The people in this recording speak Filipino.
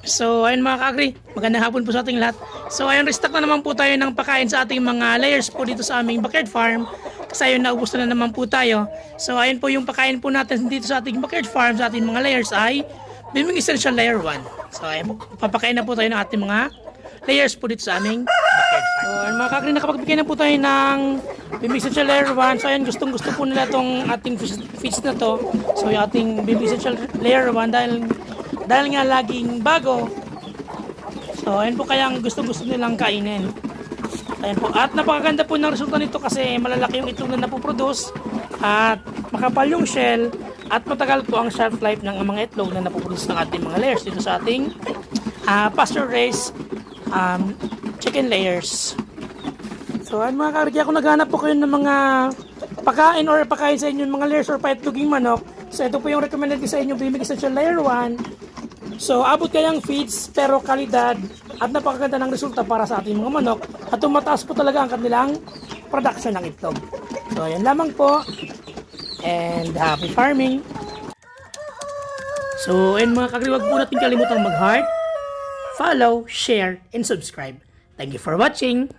So ayun mga ka-agri, magandang hapon po sa ating lahat. So ayun, restock na naman po tayo ng pagkain sa ating mga layers po dito sa aming backyard farm. Kasi ayun, naubos na naman po tayo. So ayun po yung pagkain po natin dito sa ating backyard farm, sa ating mga layers ay Biming Essential Layer 1. So ayun po, papakain na po tayo ng ating mga layers po dito sa aming backyard farm. So ayun mga ka-agri, nakapagbigay na po tayo ng Biming Essential Layer 1. So ayun, gustong gusto po nila itong ating feeds na to. So yung ating Biming Essential Layer 1 dahil nga laging bago. So ayun po, kaya gusto nilang kainin. Ayun po. At napakaganda po ng resulta nito kasi malalaki yung itlog na napoproduce at makapal yung shell at matagal po ang shelf life ng mga itlog na napoproduce ng ating mga layers dito sa ating pasture raised chicken layers. So ayun mga karigya, kung naghanap po kayo ng mga pagkain or pagkain sa inyong mga layers or paitloging manok, so ito po yung recommended ko sa inyo, Biming Essential Layer 1. So, abot kayang feeds pero kalidad at napakaganda ng resulta para sa ating mga manok at tumataas po talaga ang kanilang production ng itlog. So, yan lamang po and happy farming! So, ayun mga kagri, wag po natin kalimutang mag-heart, follow, share, and subscribe. Thank you for watching!